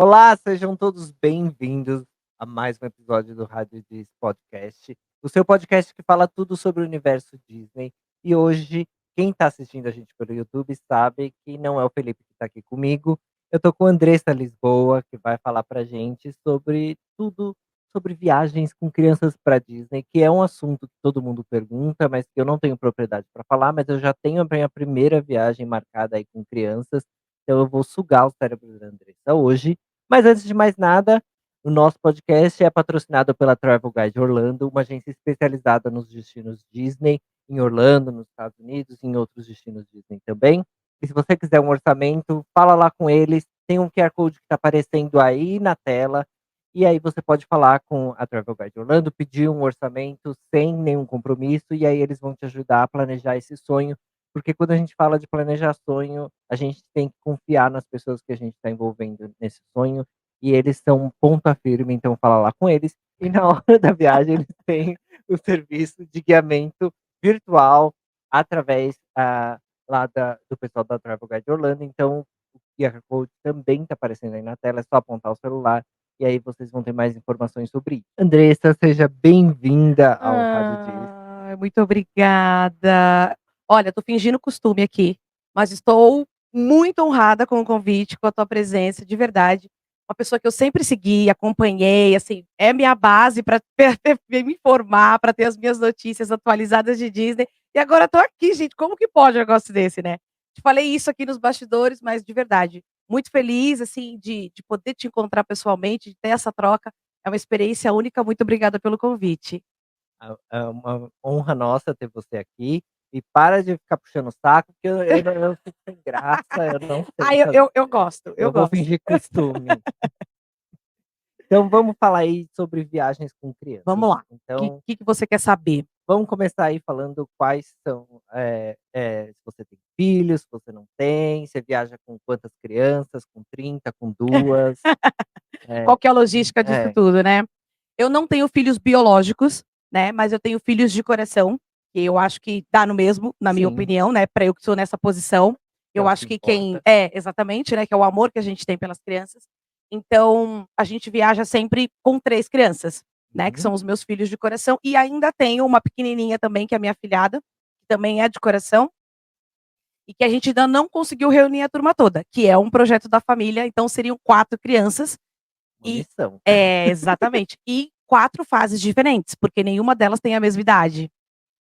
Olá, sejam todos bem-vindos a mais um episódio do Rádio Diz Podcast, o seu podcast que fala tudo sobre o universo Disney. E hoje, quem está assistindo a gente pelo YouTube sabe que não é o Felipe que está aqui comigo. Eu tô com a Andressa Lisboa, que vai falar pra gente sobre tudo sobre viagens com crianças para Disney, que é um assunto que todo mundo pergunta, mas que eu não tenho propriedade para falar, mas eu já tenho a minha primeira viagem marcada aí com crianças, então eu vou sugar o cérebro da Andressa hoje. Mas antes de mais nada, o nosso podcast é patrocinado pela Travel Guide Orlando, uma agência especializada nos destinos Disney, em Orlando, nos Estados Unidos e em outros destinos Disney também. E se você quiser um orçamento, fala lá com eles. Tem um QR Code que está aparecendo aí na tela. E aí você pode falar com a Travel Guide Orlando, pedir um orçamento sem nenhum compromisso, e aí eles vão te ajudar a planejar esse sonho. Porque quando a gente fala de planejar sonho, a gente tem que confiar nas pessoas que a gente está envolvendo nesse sonho, e eles são ponta firme, então fala lá com eles. E na hora da viagem eles têm o serviço de guiamento virtual através lá do pessoal da Travel Guide Orlando. Então o QR Code também está aparecendo aí na tela, é só apontar o celular e aí vocês vão ter mais informações sobre isso. Andressa, seja bem-vinda ao Rádio Diz. Muito obrigada. Olha, tô fingindo costume aqui, mas estou muito honrada com o convite, com a tua presença, de verdade. Uma pessoa que eu sempre segui, acompanhei, assim, é minha base para me informar, para ter as minhas notícias atualizadas de Disney. E agora estou aqui, gente. Como que pode um negócio desse, né? Te falei isso aqui nos bastidores, mas de verdade, muito feliz, assim, de poder te encontrar pessoalmente, de ter essa troca. É uma experiência única. Muito obrigada pelo convite. É uma honra nossa ter você aqui. E para de ficar puxando o saco, porque eu fico sem graça, eu não sei Ai, eu fazer. eu eu gosto, eu Eu vou gosto. fingir costume. Então vamos falar aí sobre viagens com crianças. Vamos lá. O que Então, que você quer saber? vamos começar aí falando quais são, se você tem filhos, se você não tem, você viaja com quantas crianças, com 30, com 2. Qual É, que é a logística disso é, tudo, né? Eu não tenho filhos biológicos, né, mas eu tenho filhos de coração, que eu acho que dá no mesmo, na minha sim, opinião, né, para eu que estou nessa posição. que é Eu o que acho que quem importa. exatamente, né, que é o amor que a gente tem pelas crianças. Então, a gente viaja sempre com 3 crianças, né, que Uhum. são os meus filhos de coração, e ainda tenho uma pequenininha também, que é a minha afilhada, que também é de coração. E que a gente ainda não conseguiu reunir a turma toda, que é um projeto da família, então seriam 4 crianças Uma e missão. exatamente. E 4 fases diferentes, porque nenhuma delas tem a mesma idade,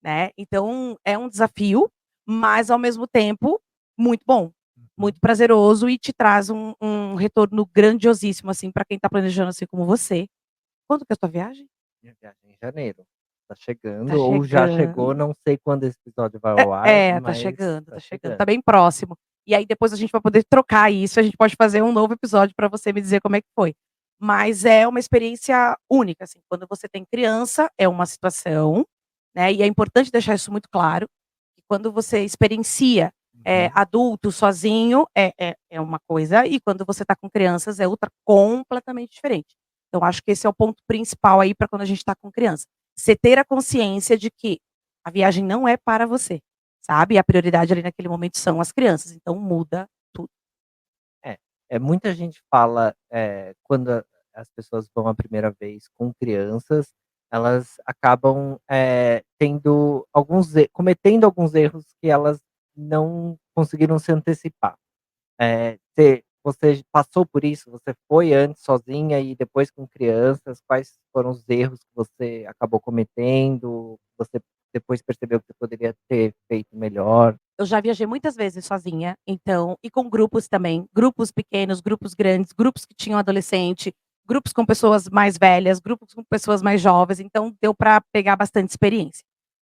né. Então é um desafio, mas ao mesmo tempo muito bom, Uhum. muito prazeroso e te traz um retorno grandiosíssimo, assim, para quem está planejando assim como você. Quando que é a tua viagem? Minha viagem é em janeiro. Tá Tá chegando ou já chegou, chegando. não sei quando esse episódio vai ao ar, Tá mas chegando, tá tá chegando, tá chegando. bem próximo. E aí depois a gente vai poder trocar isso, a gente pode fazer um novo episódio para você me dizer como é que foi. Mas é uma experiência única, assim, quando você tem criança, é uma situação, né, e é importante deixar isso muito claro, que quando você experiencia, Uhum. adulto sozinho, é uma coisa, e quando você está com crianças é outra completamente diferente. Então acho que esse é o ponto principal aí para quando a gente está com criança. Você ter a consciência de que a viagem não é para você. Sabe, e a prioridade ali naquele momento são as crianças, então muda tudo. É, muita gente fala, quando as pessoas vão a primeira vez com crianças, elas acabam, tendo cometendo alguns erros que elas não conseguiram se antecipar. Você passou por isso? Você foi antes sozinha e depois com crianças? Quais foram os erros que você acabou cometendo? Você depois percebeu que você poderia ter feito melhor? Eu já viajei muitas vezes sozinha, então e com grupos também, grupos pequenos, grupos grandes, grupos que tinham adolescente, grupos com pessoas mais velhas, grupos com pessoas mais jovens, então deu para pegar bastante experiência.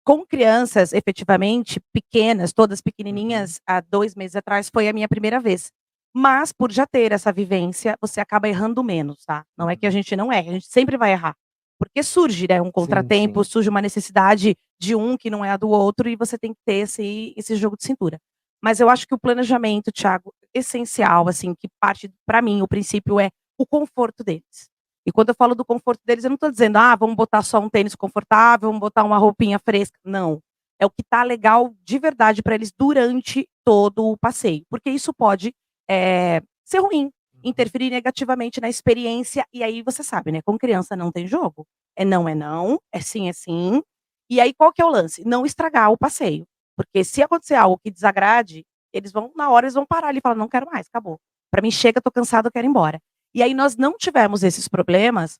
Com crianças, efetivamente, pequenas, todas Uhum, pequenininhas, há 2 meses atrás foi a minha primeira vez. Mas por já ter essa vivência, você acaba errando menos, tá. Não é que a uhum. gente não erre, a gente sempre vai errar. Porque surge, né, um Sim, contratempo, sim. surge uma necessidade de um que não é a do outro e você tem que ter esse jogo de cintura. Mas eu acho que o planejamento, Thiago, essencial, assim, que parte para mim, o princípio é o conforto deles. E quando eu falo do conforto deles, eu não estou dizendo: "Ah, vamos botar só um tênis confortável, vamos botar uma roupinha fresca", não. É o que tá legal de verdade para eles durante todo o passeio, porque isso pode, ser ruim. Uhum. interferir negativamente na experiência, e aí você sabe, né, com criança não tem jogo. É não, é sim. E aí qual que é o lance? Não estragar o passeio, porque se acontecer algo que desagrade, eles vão parar ali e falar: "Não quero mais, acabou. Pra mim chega, tô cansado, eu quero ir embora". E aí nós não tivemos esses problemas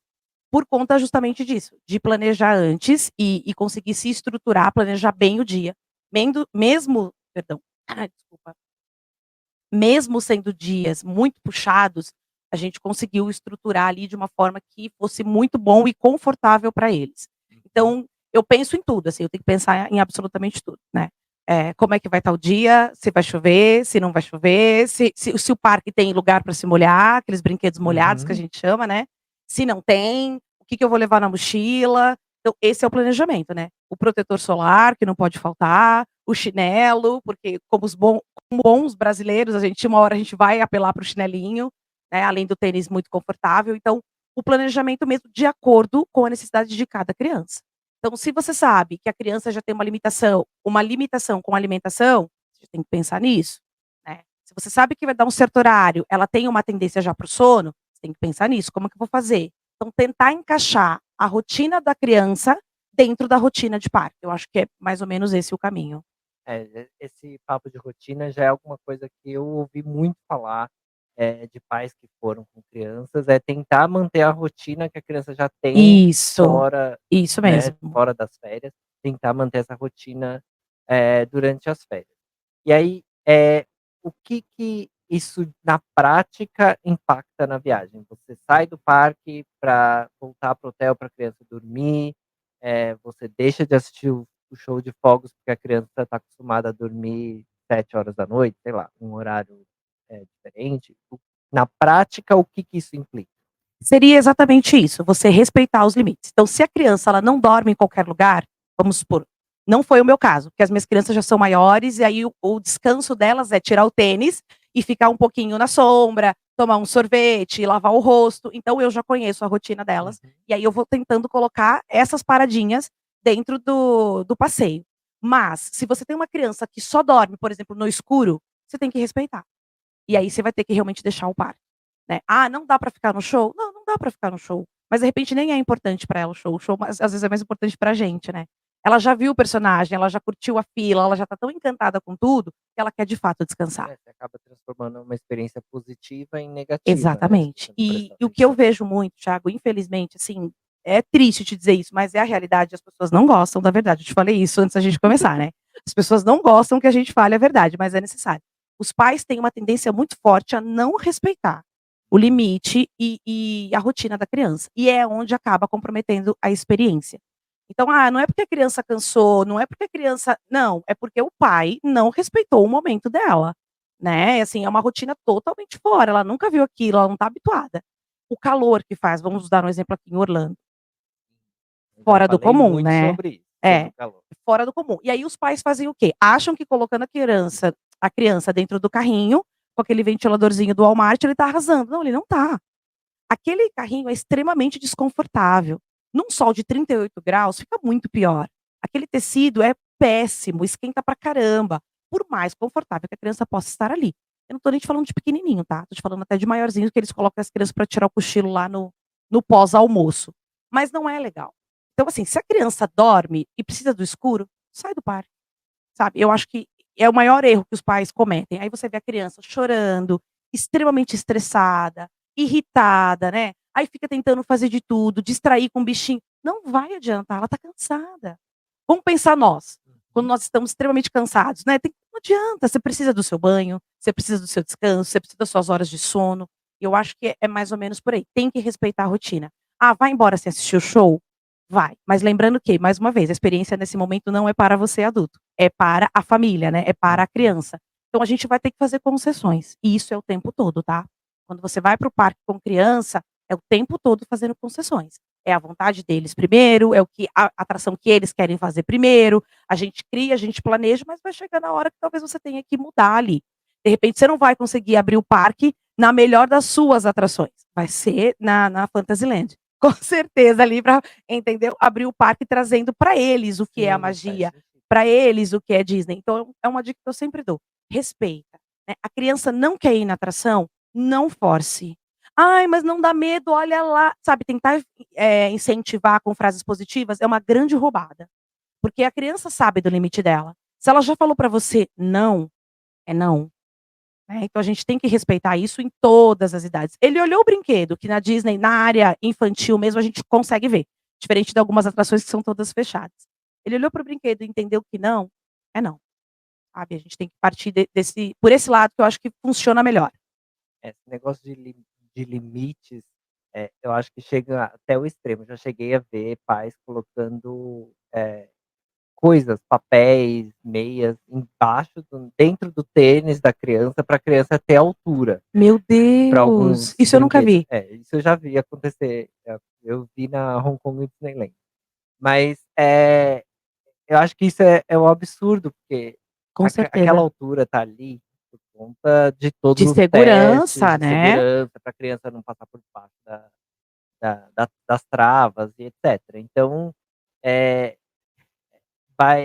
por conta justamente disso, de planejar antes e conseguir se estruturar, planejar bem o dia. Mesmo, perdão, desculpa, mesmo sendo dias muito puxados, a gente conseguiu estruturar ali de uma forma que fosse muito bom e confortável para eles. Uhum. Então, eu penso em tudo, assim, eu tenho que pensar em absolutamente tudo, né. Como é que vai estar o dia, se vai chover, se não vai chover, se o parque tem lugar para se molhar, aqueles brinquedos molhados que a Uhum. gente chama, né. Se não tem, o que que eu vou levar na mochila. Então esse é o planejamento, né. O protetor solar, que não pode faltar, o chinelo, porque como bons brasileiros, uma hora a gente vai apelar para o chinelinho, né, além do tênis muito confortável, então, o planejamento mesmo de acordo com a necessidade de cada criança. Então, se você sabe que a criança já tem uma limitação com alimentação, você tem que pensar nisso, né. Se você sabe que vai dar um certo horário, ela tem uma tendência já para o sono, você tem que pensar nisso, como é que eu vou fazer? Então tentar encaixar a rotina da criança dentro da rotina de parto, eu acho que é mais ou menos esse o caminho. É, esse papo de rotina já é alguma coisa que eu ouvi muito falar, de pais que foram com crianças, é tentar manter a rotina que a criança já tem Isso, fora, isso né, mesmo. fora das férias, tentar manter essa rotina, durante as férias. E aí, o que que isso na prática impacta na viagem? Você sai do parque para voltar para o hotel para a criança dormir, você deixa de assistir o show de fogos, porque a criança está acostumada a dormir 7 horas da noite, sei lá, um horário, diferente. Na prática, o que que isso implica? Seria exatamente isso, você respeitar os limites. Então, se a criança ela não dorme em qualquer lugar, vamos supor, não foi o meu caso, porque as minhas crianças já são maiores e aí o descanso delas é tirar o tênis e ficar um pouquinho na sombra, tomar um sorvete, lavar o rosto. Então eu já conheço a rotina delas Uhum. e aí eu vou tentando colocar essas paradinhas dentro do passeio. Mas se você tem uma criança que só dorme, por exemplo, no escuro, você tem que respeitar. E aí você vai ter que realmente deixar o parque, né. "Ah, não dá pra ficar no show?" Não, não dá pra ficar no show, mas de repente nem é importante pra ela o show às vezes é mais importante pra gente, né. Ela já viu o personagem, ela já curtiu a fila, ela já tá tão encantada com tudo, que ela quer de fato descansar. É, você acaba transformando uma experiência positiva em negativa, né, se Exatamente. você não E prestar o que eu atenção. vejo muito, Thiago, infelizmente, assim, é triste te dizer isso, mas é a realidade, as pessoas não gostam da verdade. Eu te falei isso antes da gente começar, né. As pessoas não gostam que a gente fale a verdade, mas é necessário. Os pais têm uma tendência muito forte a não respeitar o Uhum. limite e a rotina da criança, e é onde acaba comprometendo a experiência. Então, não é porque a criança cansou, não é porque a criança não, é porque o pai não respeitou o momento dela. Né, assim, é uma rotina totalmente fora, ela nunca viu aquilo, ela não tá habituada. O calor que faz, vamos dar um exemplo aqui em Orlando, Eu já fora do falei comum, muito né. sobre isso, sobre É, o calor. fora do comum. E aí os pais fazem o quê? Acham que colocando a criança dentro do carrinho, com aquele ventiladorzinho do Walmart, ele tá arrasando. Não, ele não tá. Aquele carrinho é extremamente desconfortável. Num sol de 38 graus fica muito pior. Aquele tecido é péssimo, esquenta pra caramba, por mais confortável que a criança possa estar ali. Eu não tô nem te falando de pequenininho, tá, tô te falando até de maiorzinho que eles colocam as crianças pra tirar o cochilo lá no pós-almoço. Mas não é legal. Então, assim, se a criança dorme e precisa do escuro, sai do parque. Sabe, eu acho que é o maior erro que os pais cometem. Aí você vê a criança chorando, extremamente estressada, irritada, né, aí fica tentando fazer de tudo, distrair com o bichinho. Não vai adiantar, ela tá cansada. Vamos pensar nós, quando Uhum. nós estamos extremamente cansados, né, não adianta, você precisa do seu banho, você precisa do seu descanso, você precisa das suas horas de sono. Eu acho que é mais ou menos por aí, tem que respeitar a rotina. "Ah, vai embora sem assistir o show?" Vai, mas lembrando que, mais uma vez, a experiência nesse momento não é para você adulto, é para a família, né, é para a Uhum. criança. Então a gente vai ter que fazer concessões, e isso é o tempo todo, tá. Quando você vai para o parque com criança, é o tempo todo fazendo concessões. É a vontade deles primeiro, é o que a atração que eles querem fazer primeiro, a gente cria, a gente planeja, mas vai chegar na hora que talvez você tenha que mudar ali. De repente você não vai conseguir abrir o parque na melhor das suas atrações, vai ser na Fantasyland. Com certeza ali para, entendeu? Abrir o parque trazendo para eles o que é a Sim, faz magia, sentido. para eles o que é Disney. Então é uma dica que eu sempre dou, respeita, né. A criança não quer ir na atração, não force. "Ai, mas não dá medo, olha lá", sabe, tentar, incentivar com frases positivas é uma grande roubada, porque a criança sabe do limite dela. Se ela já falou pra você "não", é não, né, então a gente tem que respeitar isso em todas as idades. Ele olhou o brinquedo, que na Disney, na área infantil mesmo, a gente consegue ver, diferente de algumas atrações que são todas fechadas. Ele olhou para o brinquedo e entendeu que não, é não, sabe, a gente tem que partir desse por esse lado que eu acho que funciona melhor. Esse negócio de limites, eu acho que chega até o extremo. Já cheguei a ver pais colocando, coisas, papéis, meias embaixo do dentro do tênis da criança, para a criança ter altura, Meu para Deus, alguns isso eu nunca brinquedos. vi. Isso eu já vi acontecer, eu vi na Hong Kong Disneyland. Mas, eu acho que isso é um absurdo, porque Com aquela certeza. altura tá ali por conta de todos De os testes segurança, de né. segurança, para a criança não passar por baixo das travas e etcétera. Então, eh,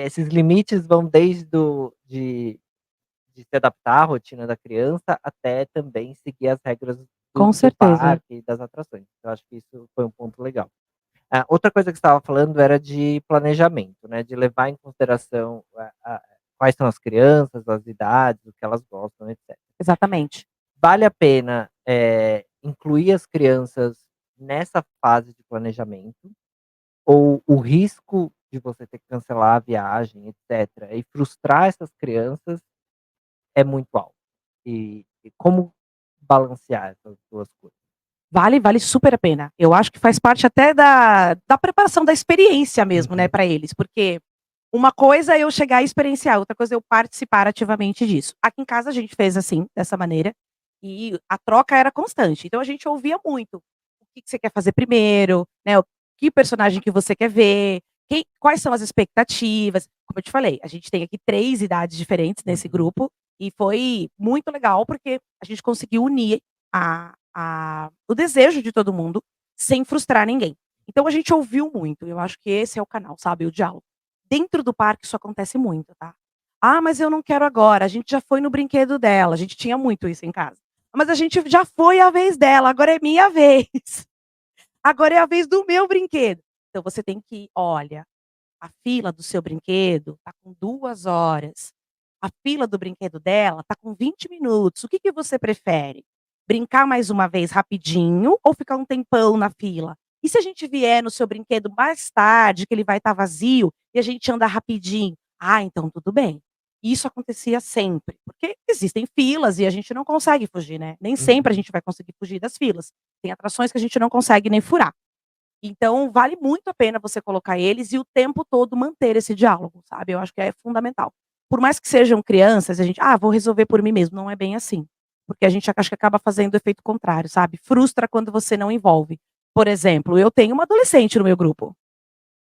esses limites vão desde de se adaptar à rotina da criança, até também seguir as regras Com do certeza. parque e das atrações. Eu acho que isso foi um ponto legal. Outra coisa que você estava falando era de planejamento, né, de levar em consideração quais são as crianças, as idades, o que elas gostam, etcétera. Exatamente. Vale a pena, incluir as crianças nessa fase de planejamento, ou o risco de você ter que cancelar a viagem, etcétera, e frustrar essas crianças é muito alto? E como balancear essas 2 coisas? Vale super a pena. Eu acho que faz parte até da preparação da experiência mesmo, né, Uhum. pra eles, porque uma coisa é eu chegar e experienciar, outra coisa é eu participar ativamente disso. Aqui em casa a gente fez assim, dessa maneira, e a troca era constante, então a gente ouvia muito. O que que você quer fazer primeiro, né, o que personagem que você quer ver, quais são as expectativas. Como eu te falei, a gente tem aqui 3 idades diferentes nesse Uhum. grupo, e foi muito legal, porque a gente conseguiu unir o desejo de todo mundo, sem frustrar ninguém. Então a gente ouviu muito, eu acho que esse é o canal, sabe, o diálogo. Dentro do parque isso acontece muito, tá. "Ah, mas eu não quero agora, a gente já foi no brinquedo dela", a gente tinha muito isso em casa. "Mas a gente já foi a vez dela, agora é minha vez. Agora é a vez do meu brinquedo". Então você tem que olha, a fila do seu brinquedo tá com 2 horas, a fila do brinquedo dela tá com 20 minutos, o que que você prefere? Brincar mais uma vez rapidinho ou ficar um tempão na fila? E se a gente vier no seu brinquedo mais tarde, que ele vai estar vazio, e a gente andar rapidinho? Ah, então tudo bem. Isso acontecia sempre, porque existem filas e a gente não consegue fugir, né, nem sempre a Uhum. gente vai conseguir fugir das filas. Tem atrações que a gente não consegue nem furar. Então vale muito a pena você colocar eles e o tempo todo manter esse diálogo, sabe, eu acho que é fundamental. Por mais que sejam crianças, a gente: "Ah, vou resolver por mim mesmo", não é bem assim. Porque a gente acho que acaba fazendo o efeito contrário, sabe. Frustra quando você não envolve. Por exemplo, eu tenho uma adolescente no meu grupo,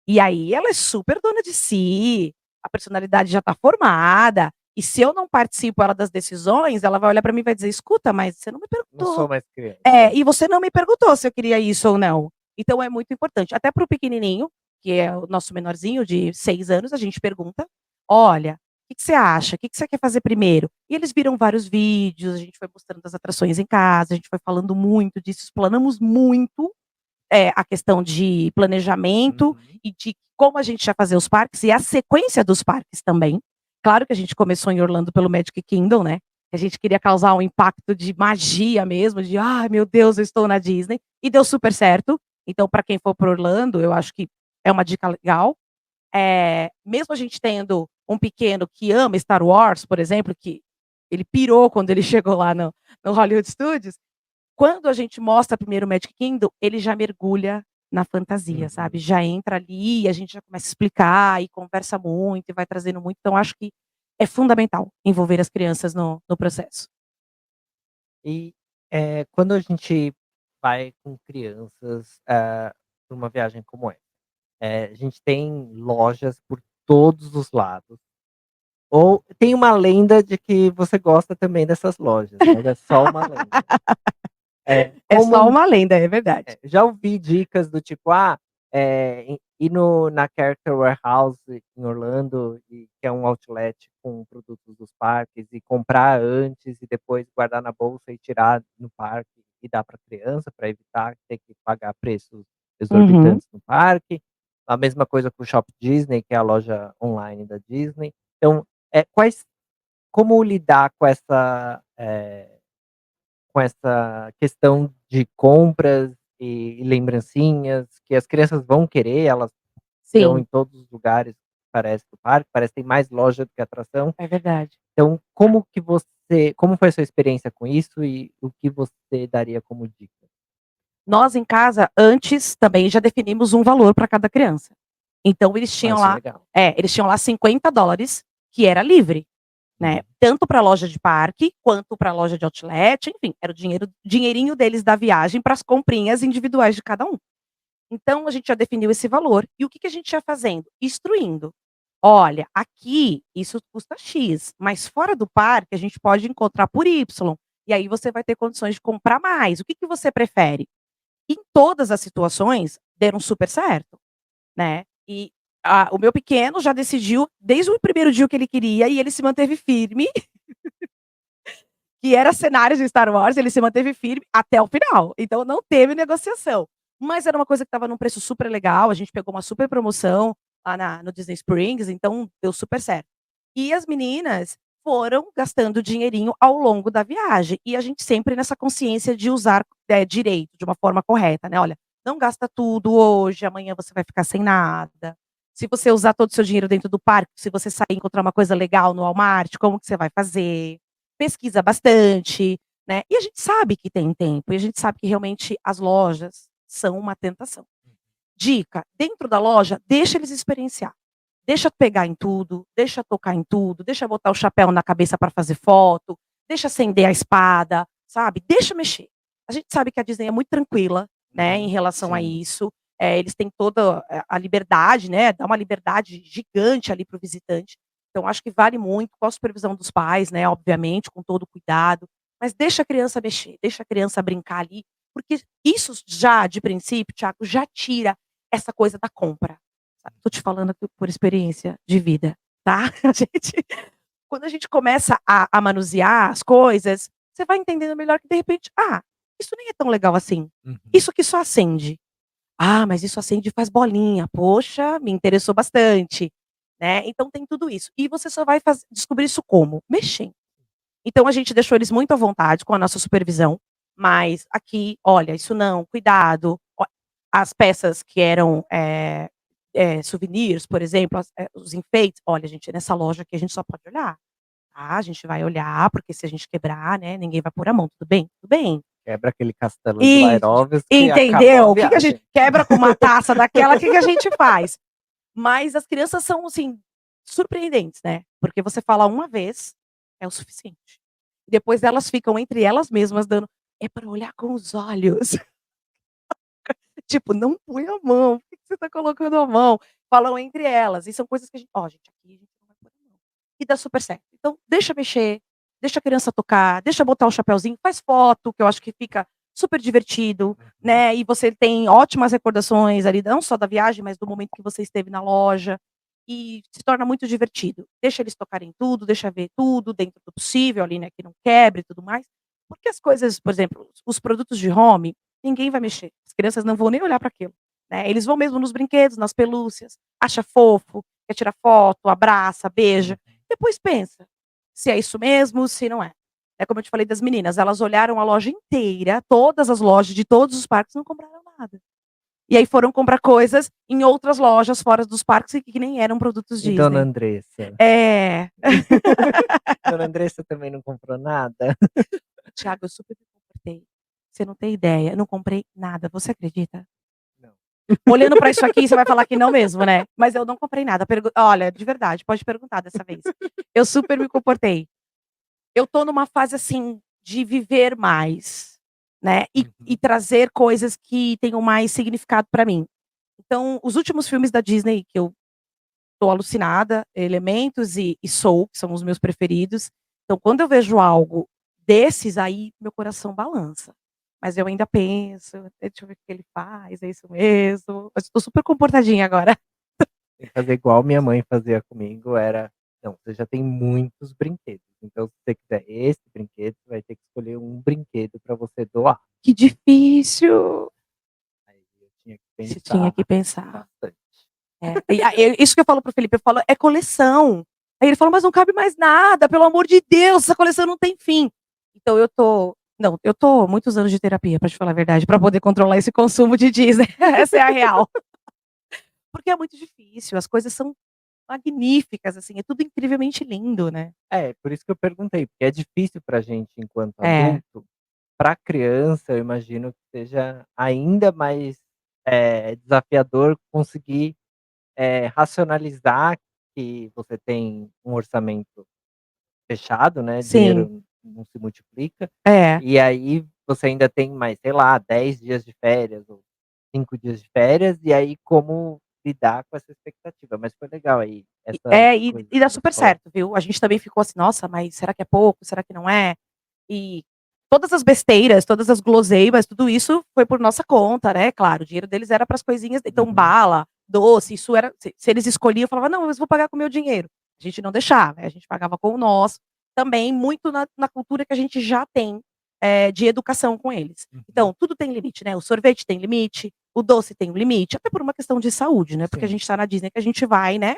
e aí ela é super dona de si, a personalidade já tá formada, e se eu não participo ela das decisões, ela vai olhar pra mim e vai dizer: "Escuta, mas você não me Não perguntou". sou mais criança. É, e você não me perguntou se eu queria isso ou não. Então é muito importante. Até para o pequenininho, que é o nosso menorzinho de 6 anos, a gente pergunta: "Olha, o que que você acha? O que que você quer fazer primeiro?". E eles viram vários vídeos, a gente foi mostrando as atrações em casa, a gente foi falando muito disso, explanamos muito, a questão de planejamento Uhum. e de como a gente ia fazer os parques e a sequência dos parques também. Claro que a gente começou em Orlando pelo Magic Kingdom, né, que a gente queria causar um impacto de magia mesmo, de: "Ai meu Deus, eu estou na Disney", e deu super certo. Então para quem for para Orlando, eu acho que é uma dica legal. Mesmo a gente tendo um pequeno que ama Star Wars, por exemplo, que ele pirou quando ele chegou lá no Hollywood Studios, quando a gente mostra primeiro o Magic Kingdom, ele já mergulha na fantasia, sabe, Uhum. já entra ali e a gente já começa a explicar e conversa muito e vai trazendo muito, então acho que é fundamental envolver as crianças no processo. E, quando a gente vai com crianças, pra uma viagem como essa, a gente tem lojas por todos os lados, ou tem uma lenda de que você gosta também dessas lojas, mas é só uma lenda. É só Como uma lenda, é verdade. já ouvi dicas do tipo, ir na Character Warehouse em Orlando, que é um outlet com produtos dos parques, e comprar antes e depois guardar na bolsa e tirar no parque. e dar para criança, para evitar ter que pagar preços Uhum. exorbitantes no parque. A mesma coisa com o Shop Disney, que é a loja online da Disney. Então, quais como lidar com essa questão de compras e lembrancinhas que as crianças vão querer, elas estão Sim, em todos os lugares, parece, do parque, parece que tem mais loja do que atração. é verdade. Então, como foi a sua experiência com isso e o que você daria como dica? Nós em casa, antes, também já definimos um valor para cada criança. Então eles Ah, tinham isso é lá legal. eles tinham lá $50, que era livre, né, Uhum. tanto para loja de parque, quanto para loja de outlet, enfim, era o dinheirinho deles da viagem para as comprinhas individuais de cada um. Então a gente já definiu esse valor, e o que que a gente ia fazendo? Instruindo. "Olha, aqui isso custa X, mas fora do parque a gente pode encontrar por Y, e aí você vai ter condições de comprar mais, o que que você prefere?". Em todas as situações, deram super certo, né. E o meu pequeno já decidiu desde o primeiro dia o que ele queria e ele se manteve firme, que era cenários de Star Wars, ele se manteve firme até o final, então não teve negociação. Mas era uma coisa que estava num preço super legal, a gente pegou uma super promoção lá no Disney Springs, então deu super certo. E as meninas foram gastando dinheirinho ao longo da viagem, e a gente sempre nessa consciência de usar, direito, de uma forma correta, né, "Olha, não gasta tudo hoje, amanhã você vai ficar sem nada. Se você usar todo o seu dinheiro dentro do parque, se você sair e encontrar uma coisa legal no Walmart, como que você vai fazer?". Pesquisa bastante, né, e a gente sabe que tem tempo, e a gente sabe que realmente as lojas são uma tentação. Dica: dentro da loja, deixa eles experienciar. Deixa pegar em tudo, deixa tocar em tudo, deixa botar o chapéu na cabeça para fazer foto, deixa acender a espada, sabe, deixa mexer. A gente sabe que a Disney é muito tranquila, né, em Uhum. relação a Sim. isso, eles têm toda a liberdade, né, dá uma liberdade gigante ali para o visitante, então acho que vale muito, com a supervisão dos pais, né, obviamente, com todo o cuidado, mas deixa a criança mexer, deixa a criança brincar ali, porque isso já de princípio, Thiago, já tira essa coisa da compra. Tô te falando aqui por experiência de vida, tá. A gente quando a gente começa a manusear as coisas, você vai entendendo melhor que de repente: "Ah, isso nem é tão legal assim. Uhum. Isso aqui só acende. Ah, mas isso acende e faz bolinha. Poxa, me interessou bastante", né. Então tem tudo isso. E você só vai descobrir isso como? Mexendo. Então a gente deixou eles muito à vontade com a nossa supervisão, mas aqui, olha, isso não, cuidado. As peças que eram, souvenirs, por exemplo, os enfeites, olha gente, nessa loja aqui a gente só pode olhar, tá, a gente vai olhar, porque se a gente quebrar, né, ninguém vai pôr a mão, tudo bem? Tudo bem. Quebra aquele castelo de Isso, Swarovski, acabou entendeu? a O que que a gente viagem. quebra com uma taça daquela, o que que a gente faz? Mas as crianças são, assim, surpreendentes, né, porque você fala uma vez, é o suficiente. Depois elas ficam entre elas mesmas dando: "É para olhar com os olhos". Tipo: "Não põe a mão, por que que você tá colocando a mão?". Falam entre elas, e são coisas que a gente: "Ó, gente, aqui a gente não vai pôr a mão". E dá super certo. Então deixa mexer, deixa a criança tocar, deixa botar o chapéuzinho, faz foto, que eu acho que fica super divertido, Uhum. né, e você tem ótimas recordações ali, não só da viagem, mas do momento que você esteve na loja, e se torna muito divertido. Deixa eles tocarem tudo, deixa ver tudo dentro do possível ali, né, que não quebre e tudo mais, porque as coisas, por exemplo, os produtos de home, ninguém vai mexer, as crianças não vão nem olhar para aquilo, né, eles vão mesmo nos brinquedos, nas pelúcias, acha fofo, quer tirar foto, abraça, beija, Uhum. depois pensa, se é isso mesmo, se não é. É como eu te falei das meninas, elas olharam a loja inteira, todas as lojas de todos os parques, não compraram nada. E aí foram comprar coisas em outras lojas fora dos parques e que nem eram produtos E Dona Disney. Andressa? É. Dona Andressa também não comprou nada? Thiago, eu super me comportei. Você não tem ideia, eu não comprei nada, você acredita? Não. Olhando pra isso aqui, você vai falar que não mesmo, né, mas eu não comprei nada, olha, de verdade, pode perguntar dessa vez. Eu super me comportei. Eu tô numa fase, assim, de viver mais, né, e Uhum. trazer coisas que tenham mais significado pra mim. Então, os últimos filmes da Disney que eu tô alucinada, Elementos e Soul, que são os meus preferidos. Então quando eu vejo algo desses aí, meu coração balança. Mas eu ainda penso: Deixa eu ver o que ele faz, é isso mesmo?". Mas estou super comportadinha agora. Tem que fazer igual minha mãe fazia comigo, era: "Não, você já tem muitos brinquedos, Então se você quiser esse brinquedo, você vai ter que escolher um brinquedo para você doar. Que difícil. Aí eu tinha que Você tinha pensar que pensar. bastante. Isso que eu falo pro Felipe, eu falo: "É coleção". Aí ele fala: "Mas não cabe mais nada, pelo amor de Deus, essa coleção não tem fim". Então eu tô muitos anos de terapia, pra te falar a verdade, pra poder controlar esse consumo de Disney, essa é a real. Porque é muito difícil, as coisas são magníficas, assim, é tudo incrivelmente lindo, né. É, por isso que eu perguntei, porque é difícil pra gente enquanto É, adulto, pra criança eu imagino que seja ainda mais, desafiador conseguir, racionalizar que você tem um orçamento fechado, né, sim, dinheiro não se multiplica, é. e aí você ainda tem mais, sei lá, 10 dias de férias ou 5 dias de férias, e aí como lidar com essa expectativa. Mas foi legal aí, essas coisas E dá que você super falou. certo, viu. A gente também ficou assim: "Nossa, mas será que é pouco? Será que não é?". E todas as besteiras, todas as guloseimas, tudo isso foi por nossa conta, né, claro, o dinheiro deles era para as coisinhas então Uhum, bala, doce, isso era se eles escolhiam, eu falava: "Não, mas vou pagar com o meu dinheiro". A gente não deixava, a gente pagava com o nosso, também muito na cultura que a gente já tem, de educação com eles. uhum. Então, tudo tem limite, né, o sorvete tem limite, o doce tem um limite, até por uma questão de saúde, né, porque a Sim. gente tá na Disney que a gente vai, né,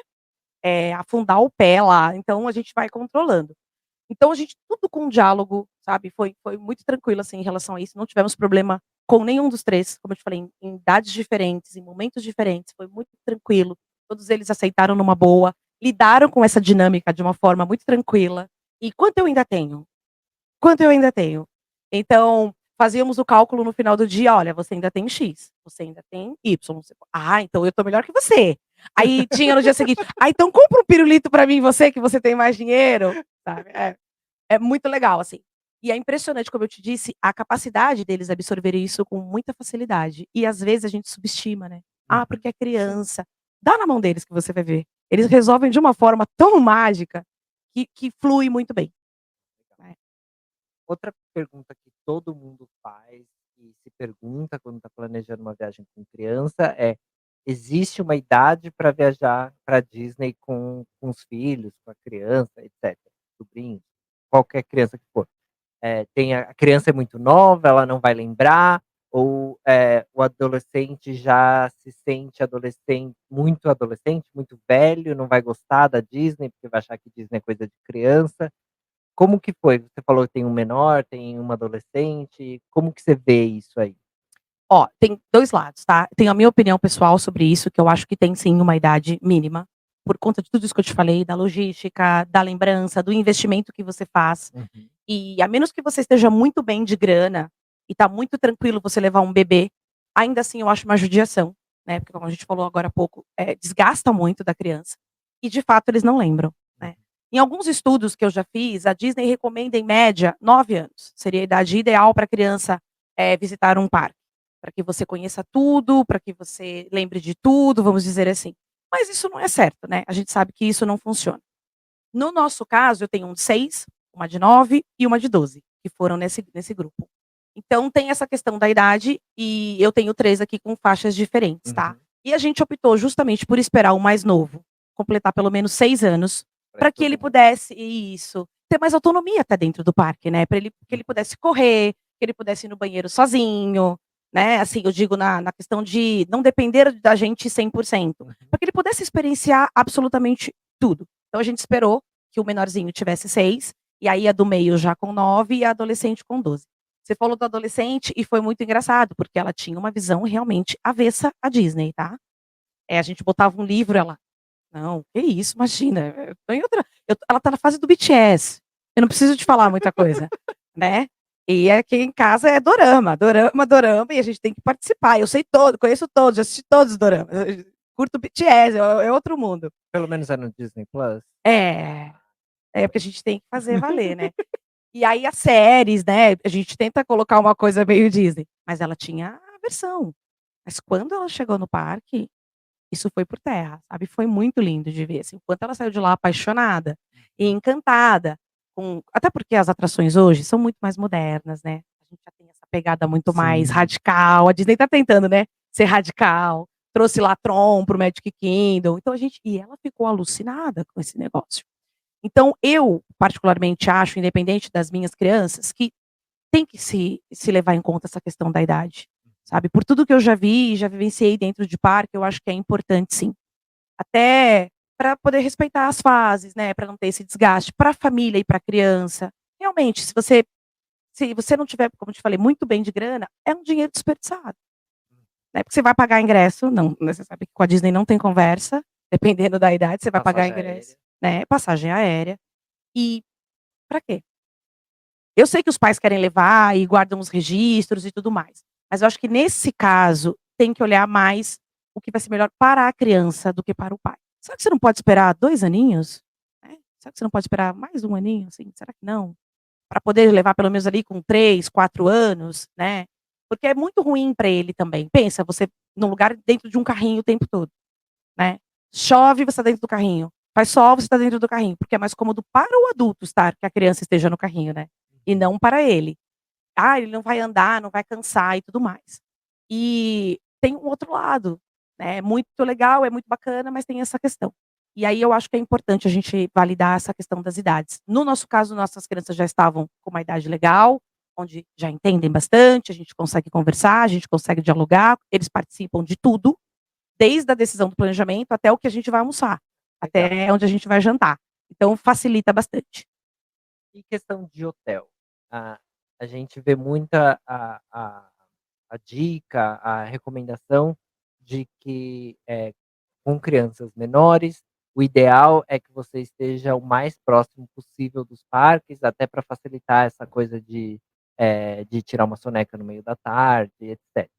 afundar o pé lá, então a gente vai controlando. Então a gente tudo com diálogo, sabe, foi muito tranquilo, assim, em relação a isso, não tivemos problema com nenhum dos 3, como eu te falei, em idades diferentes, em momentos diferentes, foi muito tranquilo, todos eles aceitaram numa boa, lidaram com essa dinâmica de uma forma muito tranquila. E quanto eu ainda tenho? Quanto eu ainda tenho? Então, fazíamos o cálculo no final do dia: "Olha, você ainda tem X, você ainda tem Y". Você: "Ah, então eu tô melhor que você". Aí tinha no dia seguinte: "Ah, então compra um pirulito pra mim, você, que você tem mais dinheiro", sabe. É muito legal, assim. E é impressionante, como eu te disse, a capacidade deles absorverem isso com muita facilidade. E às vezes a gente subestima, né. "Ah, Uhum. porque é Sim. criança". Dá na mão deles que você vai ver. Eles resolvem de uma forma tão mágica que flui muito bem, né. Outra pergunta que todo mundo faz e se pergunta quando está planejando uma viagem com criança é: existe uma idade para viajar para Disney com os filhos, com a criança, etcétera, sobrinhos, qualquer criança que for? Tem a criança é muito nova, ela não vai lembrar, ou, o adolescente já se sente adolescente, muito velho, não vai gostar da Disney, porque vai achar que Disney é coisa de criança. Como que foi? Você falou que tem um menor, tem uma adolescente, como que você vê isso aí? Ó, tem 2 lados, tá. Tenho a minha opinião pessoal sobre isso, que eu acho que tem sim uma idade mínima, por conta de tudo isso que eu te falei, da logística, da lembrança, do investimento que você faz. Uhum, E a menos que você esteja muito bem de grana, e tá muito tranquilo você levar um bebê, ainda assim eu acho uma judiação, né, porque como a gente falou agora há pouco, desgasta muito da criança, e de fato eles não lembram, uhum, né. Em alguns estudos que eu já fiz, a Disney recomenda em média 9 anos, seria a idade ideal pra criança, visitar um parque, para que você conheça tudo, para que você lembre de tudo, vamos dizer assim. Mas isso não é certo, né, a gente sabe que isso não funciona. No nosso caso, eu tenho um de 6, uma de 9 e uma de 12, que foram nesse grupo. Então tem essa questão da idade, e eu tenho 3 aqui com faixas diferentes, tá. uhum. E a gente optou justamente por esperar o mais novo completar pelo menos 6 anos, Pra ir para que ele todo mundo. pudesse isso, ter mais autonomia até dentro do parque, né, para ele que ele Uhum, pudesse correr, que ele pudesse ir no banheiro sozinho, né, assim, eu digo na questão de não depender da gente 100%, uhum. para que ele pudesse experienciar absolutamente tudo. Então a gente esperou que o menorzinho tivesse 6, e aí a do meio já com 9 e a adolescente com 12. Você falou do adolescente e foi muito engraçado, porque ela tinha uma visão realmente avessa à Disney, tá. A gente botava um livro, ela: "Não, que isso, imagina, eu tô em outra ela tá na fase do BTS, eu não preciso te falar muita coisa", né. E aqui em casa é dorama, dorama, dorama, e a gente tem que participar. Eu sei todo, conheço todos, já assisti todos os doramas, curto BTS, é outro mundo. Pelo menos é no Disney Plus? É, porque a gente tem que fazer valer, né. E aí as séries, né, a gente tenta colocar uma coisa meio Disney, mas ela tinha a versão. Mas quando ela chegou no parque, isso foi por terra, sabe, foi muito lindo de ver, assim, o quanto ela saiu de lá apaixonada e Uhum. encantada com até porque as atrações hoje são muito mais modernas, né, a gente já tem essa pegada muito mais Sim. radical, a Disney tá tentando, né, ser radical, trouxe lá Tron para o Magic Kingdom, então a gente e ela ficou alucinada com esse negócio. Então eu, particularmente, acho, independente das minhas crianças, que tem que se levar em conta essa questão da idade, sabe. Por tudo que eu já vi, já vivenciei dentro de parque, eu acho que é importante sim. Até para poder respeitar as fases, né, para não ter esse desgaste, para a família e para a criança. Realmente, se você não tiver, como eu te falei, muito bem de grana, é um dinheiro desperdiçado, né, porque você vai pagar ingresso, não, né, você sabe que com a Disney não tem conversa, dependendo da idade, você vai pagar Passagem ingresso, aérea. né, passagem aérea, e para quê? Eu sei que os pais querem levar e guardam os registros e tudo mais, mas eu acho que nesse caso, tem que olhar mais o que vai ser melhor para a criança do que para o pai. Será que você não pode esperar 2 aninhos? Né, será que você não pode esperar mais 1 aninho, assim, será que não? Para poder levar pelo menos ali com 3, 4 anos, né, porque é muito ruim para ele também. Pensa, você num lugar dentro de um carrinho o tempo todo, né, chove, você tá dentro do carrinho, faz sol, você tá dentro do carrinho, porque é mais cômodo para o adulto estar que a criança esteja no carrinho, né, e Uhum. não para ele. Ah, ele não vai andar, não vai cansar e tudo mais. E tem um outro lado, né, é muito legal, é muito bacana, mas tem essa questão. E aí eu acho que é importante a gente validar essa questão das idades. No nosso caso, nossas crianças já estavam com uma idade legal, onde já entendem bastante, a gente consegue conversar, a gente consegue dialogar, eles participam de tudo, desde a decisão do planejamento até o que a gente vai almoçar, Legal. até onde a gente vai jantar. Então facilita bastante. E questão de hotel? A a gente vê muita a dica, a recomendação de que, com crianças menores, o ideal é que você esteja o mais próximo possível dos parques, até para facilitar essa coisa de tirar uma soneca no meio da tarde, etcétera.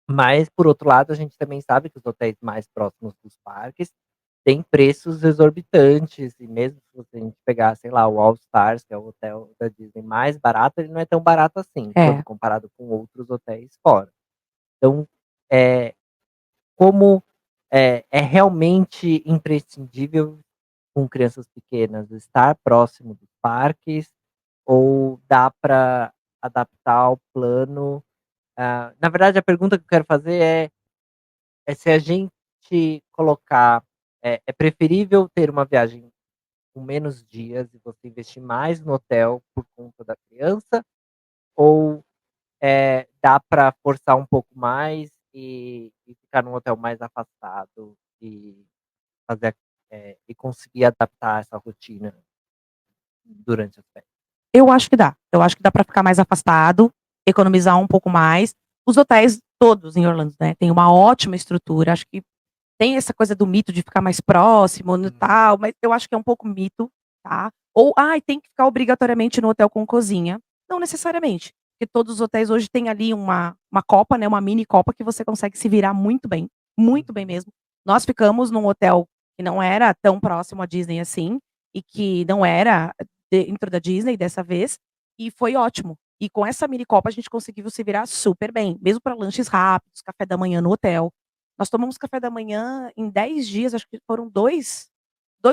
Mas, por outro lado, a gente também sabe que os hotéis mais próximos dos parques têm preços exorbitantes, e mesmo se a gente pegar, sei lá, o All Stars, que é o hotel da Disney mais barato, ele não é tão barato assim, quando É. comparado com outros hotéis fora. Então, eh, como, é realmente imprescindível, com crianças pequenas, estar próximo dos parques, ou dá para adaptar o plano? Na verdade, a pergunta que eu quero fazer é se a gente colocar, é preferível ter uma viagem com menos dias e você investir mais no hotel por conta da criança, ou, dá para forçar um pouco mais e ficar num hotel mais afastado e fazer e conseguir adaptar essa rotina durante as férias? Eu acho que dá. Eu acho que dá pra ficar mais afastado, economizar um pouco mais. Os hotéis todos em Orlando, né, tem uma ótima estrutura, acho que tem essa coisa do mito de ficar mais próximo, no Uhum. tal, mas eu acho que é um pouco mito, tá. Ou, "Ai, tem que ficar obrigatoriamente no hotel com cozinha", não necessariamente, porque todos os hotéis hoje têm ali uma copa, né, uma mini copa que você consegue se virar muito bem Uhum. mesmo. Nós ficamos num hotel que não era tão próximo à Disney assim, e que não era dentro da Disney dessa vez, e foi ótimo. E com essa mini copa a gente conseguiu se virar super bem, mesmo para lanches rápidos, café da manhã no hotel. Nós tomamos café da manhã em 10 dias, acho que foram 2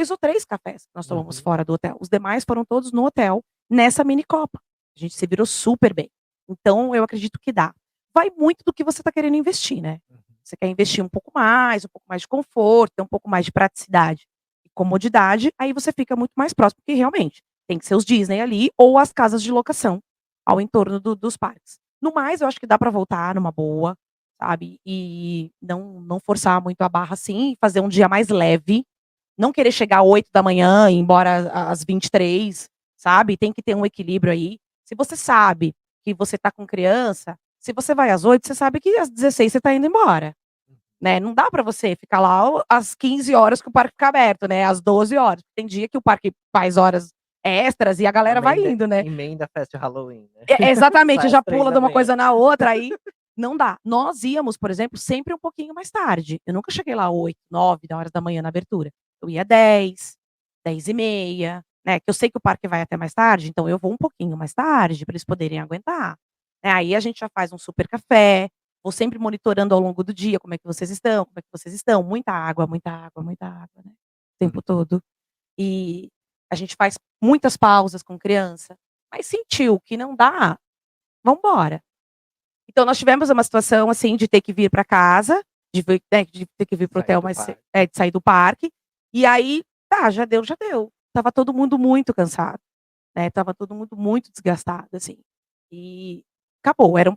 ou 3 cafés que nós tomamos Uhum. fora do hotel. Os demais foram todos no hotel, nessa mini copa. A gente se virou super bem. Então eu acredito que dá. Vai muito do que você está querendo investir, né. Uhum. Você quer investir um pouco mais de conforto, ter um pouco mais de praticidade e comodidade, aí você fica muito mais próximo, porque realmente, tem que ser os Disney ali ou as casas de locação ao entorno dos parques. No mais, eu acho que dá para voltar numa boa, sabe, e não forçar muito a barra, assim, fazer um dia mais leve, não querer chegar 8 da manhã e ir embora às 23, sabe, tem que ter um equilíbrio aí. Se você sabe que você tá com criança, se você vai às 8, você sabe que às 16 você tá indo embora, né, não dá pra você ficar lá às 15 horas que o parque fica aberto, né, às 12 horas. Tem dia que o parque faz horas extras e a galera vai Emenda indo, né. emenda a festa de Halloween, né. Exatamente, Sai às já três pula da de uma manhã. coisa na outra, aí não dá. Nós íamos, por exemplo, sempre um pouquinho mais tarde. Eu nunca cheguei lá 8, 9 da hora na abertura. Eu ia 10, 10h30, né, que eu sei que o parque vai até mais tarde, então eu vou um pouquinho mais tarde para eles poderem aguentar. Né, aí a gente já faz um super café, vou sempre monitorando ao longo do dia como é que vocês estão, como é que vocês estão. Muita água, muita água, muita água, né, o tempo Uhum. todo. E a gente faz muitas pausas com criança, mas sentiu que não dá, vamos embora. Então nós tivemos uma situação, assim, de ter que vir para casa, de ter que vir para o Sair hotel do mais ce parque. de sair do parque, e aí, tá, já deu, já deu. estava todo mundo muito cansado, né, estava todo mundo muito desgastado, assim. E acabou, era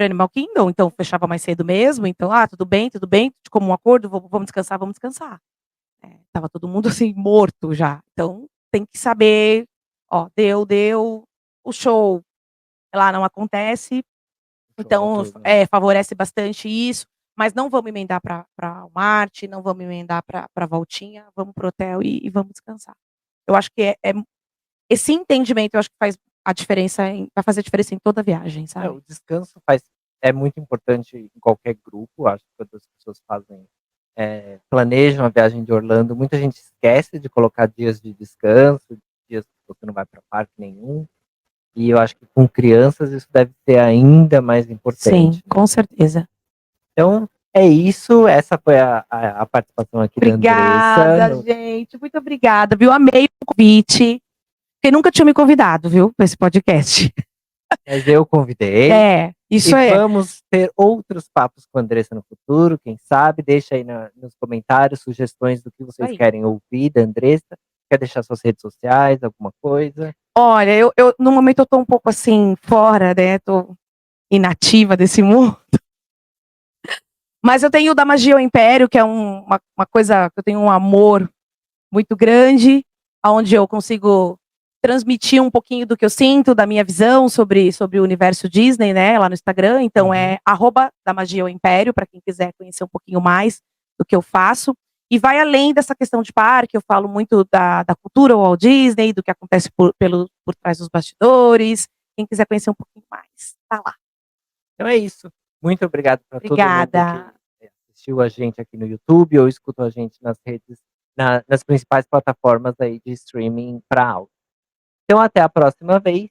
Animal Kingdom, então fechava mais cedo mesmo, então: "Ah, tudo bem, de comum acordo, vamos descansar, vamos descansar". Estava todo mundo, assim, morto já. Então tem que saber, ó, deu, o show lá não acontece, O show então noturno, né. favorece bastante isso, mas não vamos emendar pra Walmart, não vamos emendar pra voltinha, vamos pro hotel e vamos descansar. Eu acho que esse entendimento eu acho que faz a diferença vai fazer a diferença em toda a viagem, O sabe. descanso é muito importante em qualquer grupo, acho que quando as pessoas fazem, planejam a viagem de Orlando, muita gente esquece de colocar dias de descanso, dias que você não vai para parque nenhum, e eu acho que com crianças isso deve ser ainda mais Sim, importante, né. com certeza. Então, é isso, essa foi a participação aqui da Andressa Obrigada, no gente, muito obrigada, viu, amei o convite, porque nunca tinha me convidado, viu, pra esse podcast. mas eu convidei, e Isso é. vamos ter outros papos com a Andressa no futuro, quem sabe, deixa aí nos comentários sugestões do que Isso vocês aí. querem ouvir da Andressa, quer deixar suas redes sociais, alguma coisa? Olha, eu no momento eu tô um pouco, assim, fora, né, tô inativa desse mundo, mas eu tenho o da Magia ao Império, que é uma coisa que eu tenho um amor muito grande, aonde eu consigo transmitir um pouquinho do que eu sinto, da minha visão sobre o universo Disney, né, lá no Instagram, então Uhum. é @da Magia ao Império, pra quem quiser conhecer um pouquinho mais do que eu faço. E vai além dessa questão de parque, eu falo muito da cultura Walt Disney, do que acontece por trás dos bastidores, quem quiser conhecer um pouquinho mais, tá lá. Então é isso, muito obrigado pra todo mundo que Obrigada. assistiu a gente aqui no YouTube ou escutou a gente nas redes nas principais plataformas aí de streaming pra áudio. Então até a próxima vez.